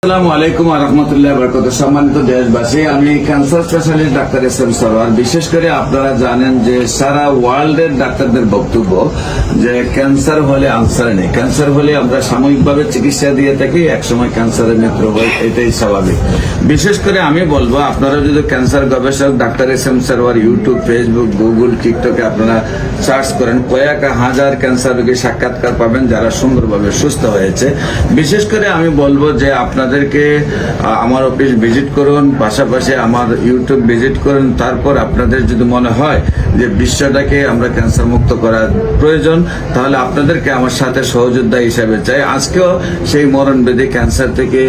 আসসালামু আলাইকুম ওয়া রাহমাতুল্লাহি ওয়া বারাকাতুহু। সম্মানিত দেশবাসী, আমি cancer specialist doctor SM. Sarwar. বিশেষ করে আপনারা জানেন যে সারা ওয়ার্ল্ডের ডাক্তারদের বক্তব্য যে ক্যান্সার হলে আনসার নেই, ক্যান্সার হলে আমরা সাময়িকভাবে চিকিৎসা দিয়ে থাকি, একসময় ক্যান্সারের মৃত্যু হয়, এটাই স্বাভাবিক। বিশেষ করে আমি বলবো, আপনারা যদি ক্যান্সার গবেষক doctor SM. Sarwar YouTube, Facebook, Google, টিকটকে আপনারা সার্চ করেন, কয়েক হাজার ক্যান্সার রোগী সাক্ষাৎকার পাবেন যারা সুন্দরভাবে সুস্থ হয়েছে। বিশেষ করে আমি বলবো যে আপনাদেরকে আমার অফিস ভিজিট করুন, পাশাপাশি আমার ইউটিউব ভিজিট করুন। তারপর আপনাদের যদি মনে হয় যে বিশ্বটাকে আমরা ক্যান্সার মুক্ত করার প্রয়োজন, তাহলে আপনাদেরকে আমার সাথে সহযোদ্ধা হিসাবে চাই। আজকেও সেই মরণবেদী ক্যান্সার থেকে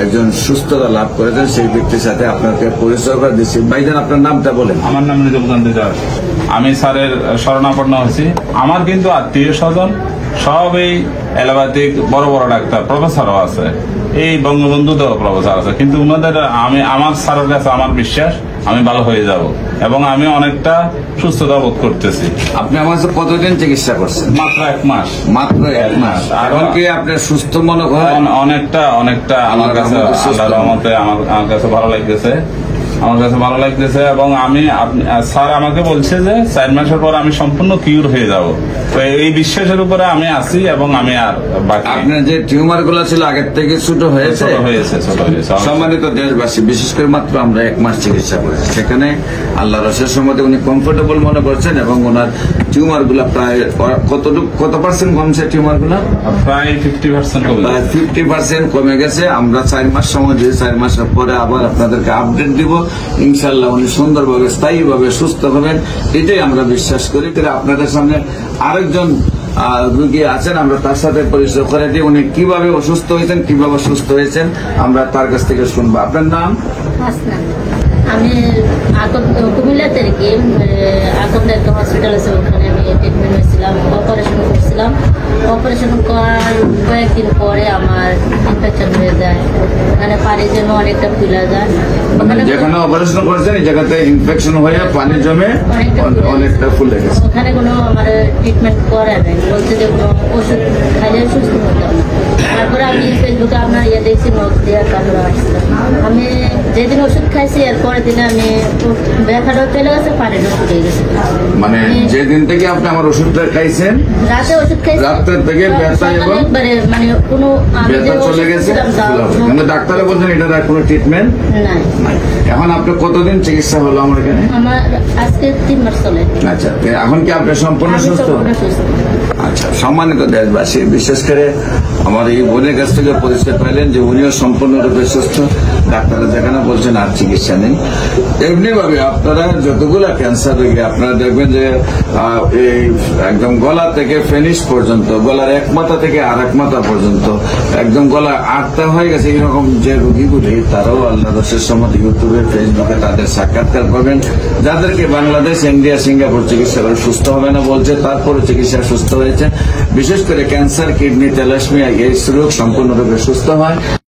একজন সুস্থতা লাভ করেছেন, সেই ব্যক্তির সাথে আপনাকে পরিচয় করে দিচ্ছি। ভাইজান, আপনার নামটা বলেন। আমার নাম নিজুদ্দিন দিদার। আমি স্যারের শরণাপন্ন হয়েছি। আমার কিন্তু আত্মীয় স্বজন সব এই এলোপ্যাথিক বড় বড় ডাক্তার, প্রফেসরও আছে, এই বঙ্গবন্ধুতেও প্রফেসর আছে, কিন্তু উনাদের আমার স্যারের কাছে আমার বিশ্বাস আমি ভালো হয়ে যাব এবং আমি অনেকটা সুস্থতা বোধ করতেছি। আপনি আমার কাছে কতদিন চিকিৎসা করছেন? মাত্র 1 মাস। মাত্র 1 মাস। এখন কি আপনি সুস্থ মনে করেন? অনেকটা আমার কাছে আল্লাহর রহমতে আমার কাছে ভালো লাগতেছে, এবং আমি স্যার আমাকে বলছে যে 4 মাসের পর আমি সম্পূর্ণ কিউর হয়ে যাব। তো এই বিশ্বাসের উপরে আমি আছি এবং আমি আর বাকি। আপনার যে টিউমার গুলো ছিল আগের থেকে ছোট হয়েছে। সম্মানিত দেশবাসী, বিশেষ করে মাত্র আমরা 1 মাস চিকিৎসা করেছি, সেখানে আল্লাহ রসের সম্বন্ধে উনি কমফোর্টেবল মনে করছেন এবং ওনার টিউমার গুলা প্রায় কত পার্সেন্ট কমছে? টিউমার গুলা প্রায় 50% কমে, প্রায় 50% কমে গেছে। আমরা 4 মাস সময় দিয়ে 4 মাসের পরে আবার আপনাদেরকে আপডেট দিব। ইনশাল্লাহ উনি সুন্দরভাবে স্থায়ীভাবে সুস্থ হবেন, এটাই আমরা বিশ্বাস করি। আপনাদের সামনে আরেকজন রোগী আছেন, আমরা তার সাথে পরিচয় করে দিই। উনি কিভাবে অসুস্থ হয়েছেন, কিভাবে সুস্থ হয়েছেন, আমরা তার কাছ থেকে শুনবো। আপনার নাম? আমি কুমিল্লা থেকে আকন্দ একটা হসপিটাল আছে, ওখানে আমি ট্রিটমেন্ট হয়েছিলাম, অপারেশন করছিলাম। অপারেশন করার কয়েকদিন পরে আমার ইনফেকশন হয়ে যায়, ওখানে পানি জমে অনেকটা ফুলে যায়। যেখানে অপারেশন করেছেন এই জায়গাতে ইনফেকশন হয়ে পানি জমে অনেকটা ফুলে গেছে। ওখানে কোনো আমার ট্রিটমেন্ট করে নাই, বলছে যে কোনো ওষুধ খাইলে সুস্থ হতে হবে। তারপরে আমি ফেসবুকে আপনার দেখছি, নখ দেওয়ার কারণে আসছিলাম। আমি যেদিন ওষুধ খাইছি এর পরের দিনে আমি ব্যথাটাও চলে গেছে, পানিটাও ফুটে গেছে। মানে যেদিন থেকে আপনি আমার ওষুধটা খাইছেন, রাতে ওষুধ খাইছি, রাতের থেকে ব্যথা মানে কোনো ব্যথা চলে গেছে, কিন্তু ডাক্তারে বলছেন এটার কোনো ট্রিটমেন্ট নাই। এখন আপনি কতদিন চিকিৎসা হলো আমার এখানে? আমার আজকে 3 মাস চলে। আচ্ছা, এখন কি আপনি সম্পূর্ণ সুস্থ? আচ্ছা, সম্মানিত দেশবাসী, বিশেষ করে আমার এই বোনের কাছ থেকে পরিচয় পাইলেন যে উনিও সম্পূর্ণরূপে সুস্থ। ডাক্তাররা যেখানে বলছেন আর চিকিৎসা নেই। এমনি ভাবে আপনারা যতগুলা ক্যান্সার রোগী আপনারা দেখবেন যে এই একদম গলা থেকে ফেনিশ পর্যন্ত, গলার এক মাথা থেকে আর এক মাথা পর্যন্ত একদম গলা আটটা হয়ে গেছে, এইরকম যে রোগীগুলি তারাও আল্লাহ রসের সম্মত ইউটিউবে, ফেসবুকে তাদের সাক্ষাৎকার পাবেন। যাদেরকে বাংলাদেশ, ইন্ডিয়া, সিঙ্গাপুর চিকিৎসা করে সুস্থ হবে না বলছে, তারপরে চিকিৎসা সুস্থ হয়েছে। বিশেষ করে ক্যান্সার, কিডনি, থ্যালাসেমিয়া, এইডস রোগ সম্পূর্ণরূপে সুস্থ হয়।